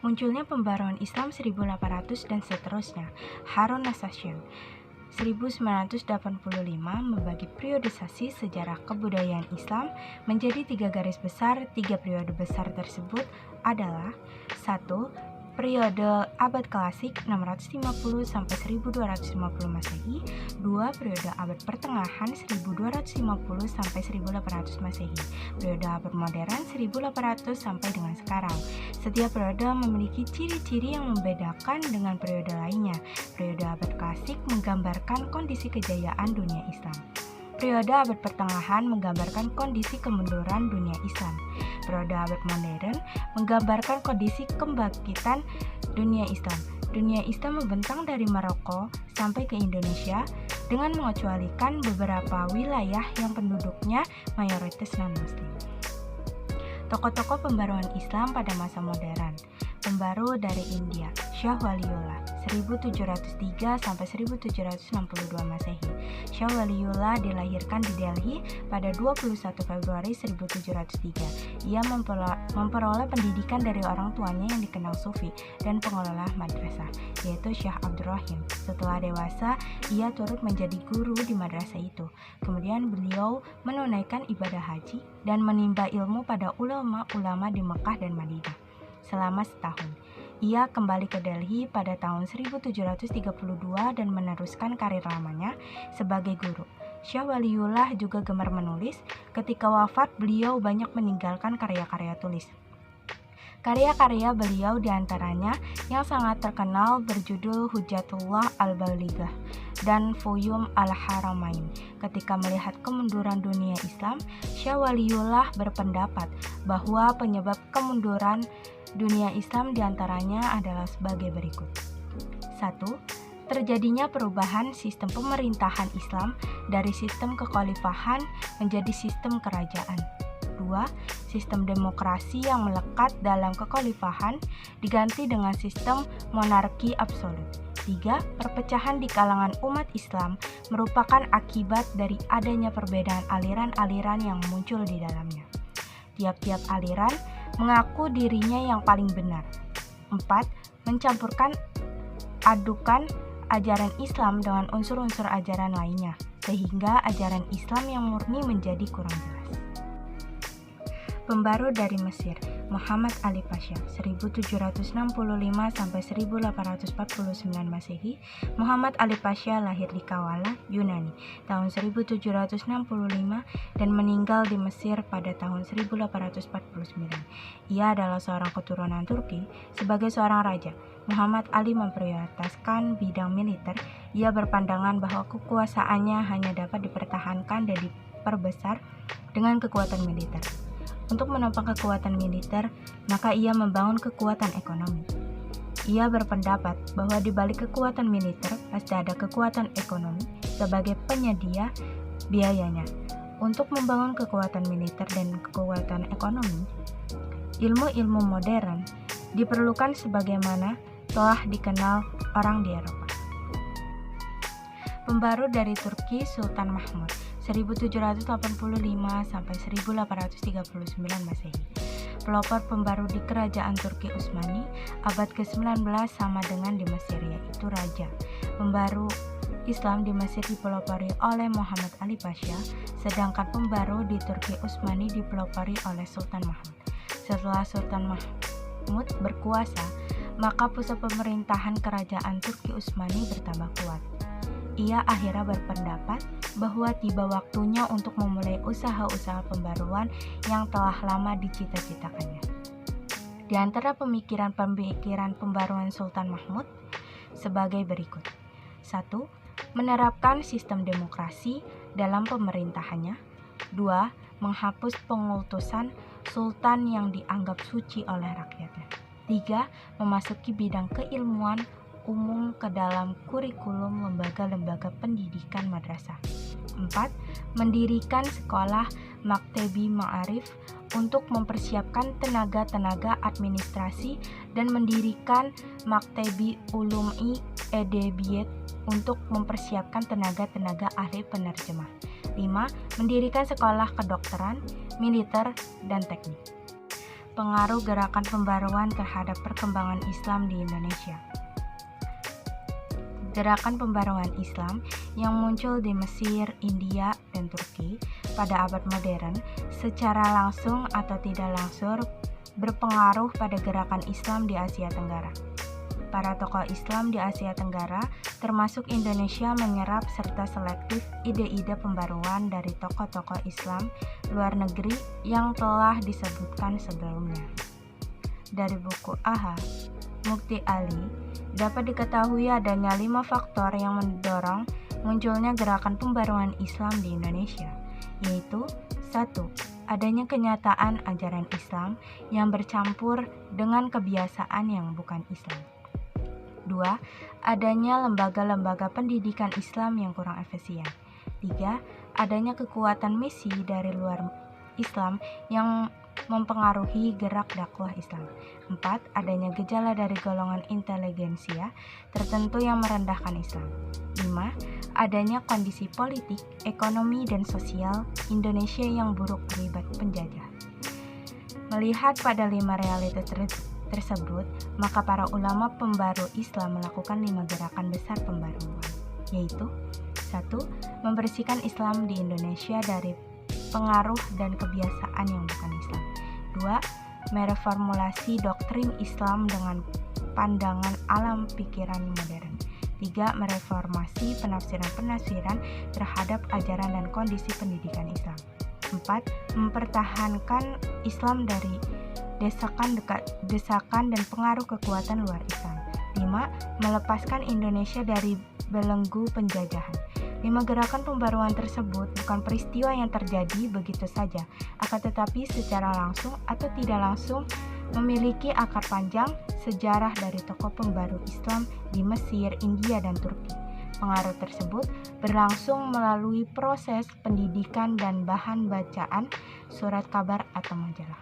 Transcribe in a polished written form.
Munculnya pembaruan Islam 1800 dan seterusnya. Harun Nasution 1985 membagi periodisasi sejarah kebudayaan Islam menjadi 3 garis besar. 3 periode besar tersebut adalah: 1. Periode abad klasik 650 sampai 1250 Masehi. 2. Periode abad pertengahan 1250 sampai 1800 Masehi. Periode abad modern 1800 sampai dengan sekarang. Setiap periode memiliki ciri-ciri yang membedakan dengan periode lainnya. Periode abad klasik menggambarkan kondisi kejayaan dunia Islam. Periode abad pertengahan menggambarkan kondisi kemunduran dunia Islam. Periode abad modern menggambarkan kondisi kebangkitan dunia Islam. Dunia Islam membentang dari Maroko sampai ke Indonesia dengan mengecualikan beberapa wilayah yang penduduknya mayoritas non-muslim. Tokoh-tokoh pembaruan Islam pada masa modern. Pembaru dari India, Shah Waliullah 1703 sampai 1762 Masehi. Shah Waliullah dilahirkan di Delhi pada 21 Februari 1703. Ia memperoleh pendidikan dari orang tuanya yang dikenal sufi dan pengelola madrasah, yaitu Syekh Abdurrahim. Setelah dewasa, ia turut menjadi guru di madrasah itu. Kemudian beliau menunaikan ibadah haji dan menimba ilmu pada ulama-ulama di Mekah dan Madinah. Selama setahun, ia kembali ke Delhi pada tahun 1732 dan meneruskan karir lamanya sebagai guru. Shah Waliullah juga gemar menulis. Ketika wafat, beliau banyak meninggalkan karya-karya tulis. Karya-karya beliau diantaranya yang sangat terkenal berjudul Hujjatullah Al-Balighah dan Fuyum Al-Haramain. Ketika melihat kemunduran dunia Islam, Shah Waliullah berpendapat bahwa penyebab kemunduran dunia Islam diantaranya adalah sebagai berikut. 1. Terjadinya perubahan sistem pemerintahan Islam dari sistem kekhalifahan menjadi sistem kerajaan. 2. Sistem demokrasi yang melekat dalam kekhalifahan diganti dengan sistem monarki absolut. 3. Perpecahan di kalangan umat Islam merupakan akibat dari adanya perbedaan aliran-aliran yang muncul di dalamnya. Tiap-tiap aliran mengaku dirinya yang paling benar. 4. Mencampurkan adukan ajaran Islam dengan unsur-unsur ajaran lainnya, sehingga ajaran Islam yang murni menjadi kurang jelas. Pembaru dari Mesir, Muhammad Ali Pasha 1765 sampai 1849 Masehi. Muhammad Ali Pasha lahir di Kavala, Yunani tahun 1765 dan meninggal di Mesir pada tahun 1849. Ia adalah seorang keturunan Turki. Sebagai seorang raja, Muhammad Ali memprioritaskan bidang militer. Ia berpandangan bahwa kekuasaannya hanya dapat dipertahankan dan diperbesar dengan kekuatan militer. Untuk menopang kekuatan militer, maka ia membangun kekuatan ekonomi. Ia berpendapat bahwa di balik kekuatan militer pasti ada kekuatan ekonomi sebagai penyedia biayanya. Untuk membangun kekuatan militer dan kekuatan ekonomi, ilmu-ilmu modern diperlukan sebagaimana telah dikenal orang di Eropa. Pembaru dari Turki, Sultan Mahmud 1785 sampai 1839 Masehi. Pelopor pembaru di kerajaan Turki Utsmani abad ke-19 sama dengan di Mesir, yaitu raja. Pembaru Islam di Mesir dipelopori oleh Muhammad Ali Pasha, sedangkan pembaru di Turki Utsmani dipelopori oleh Sultan Mahmud. Setelah Sultan Mahmud berkuasa, maka pusat pemerintahan kerajaan Turki Utsmani bertambah kuat. Ia akhirnya berpendapat bahwa tiba waktunya untuk memulai usaha-usaha pembaruan yang telah lama dicita-citakannya. Di antara pemikiran-pemikiran pembaruan Sultan Mahmud sebagai berikut. 1. Menerapkan sistem demokrasi dalam pemerintahannya. 2. Menghapus pengultusan sultan yang dianggap suci oleh rakyatnya. 3. Memasuki bidang keilmuan umum ke dalam kurikulum lembaga-lembaga pendidikan madrasah. 4. Mendirikan sekolah Maktebi Ma'arif untuk mempersiapkan tenaga-tenaga administrasi dan mendirikan Maktebi Ulumi Edebiyat untuk mempersiapkan tenaga-tenaga ahli penerjemah. 5. Mendirikan sekolah kedokteran, militer, dan teknik. Pengaruh gerakan pembaruan terhadap perkembangan Islam di Indonesia. Gerakan pembaruan Islam yang muncul di Mesir, India, dan Turki pada abad modern secara langsung atau tidak langsung berpengaruh pada gerakan Islam di Asia Tenggara. Para tokoh Islam di Asia Tenggara, termasuk Indonesia, menyerap serta selektif ide-ide pembaruan dari tokoh-tokoh Islam luar negeri yang telah disebutkan sebelumnya. Dari buku AHA, Mukti Ali, dapat diketahui adanya 5 faktor yang mendorong munculnya gerakan pembaruan Islam di Indonesia, yaitu 1. Adanya kenyataan ajaran Islam yang bercampur dengan kebiasaan yang bukan Islam. 2. Adanya lembaga-lembaga pendidikan Islam yang kurang efisien. 3. Adanya kekuatan misi dari luar Islam yang mempengaruhi gerak dakwah Islam. 4. Adanya gejala dari golongan inteligensia tertentu yang merendahkan Islam. 5. Adanya kondisi politik, ekonomi, dan sosial Indonesia yang buruk akibat penjajah. Melihat pada 5 realitas tersebut, maka para ulama pembaru Islam melakukan 5 gerakan besar pembaruan, yaitu 1. Membersihkan Islam di Indonesia dari pengaruh dan kebiasaan yang bukan Islam. 2. Mereformulasi doktrin Islam dengan pandangan alam pikiran modern. 3. Mereformasi penafsiran-penafsiran terhadap ajaran dan kondisi pendidikan Islam. 4. Mempertahankan Islam dari desakan dan pengaruh kekuatan luar Islam. 5. Melepaskan Indonesia dari belenggu penjajahan. 5 gerakan pembaruan tersebut bukan peristiwa yang terjadi begitu saja, akan tetapi secara langsung atau tidak langsung memiliki akar panjang sejarah dari tokoh pembaru Islam di Mesir, India, dan Turki. Pengaruh tersebut berlangsung melalui proses pendidikan dan bahan bacaan surat kabar atau majalah.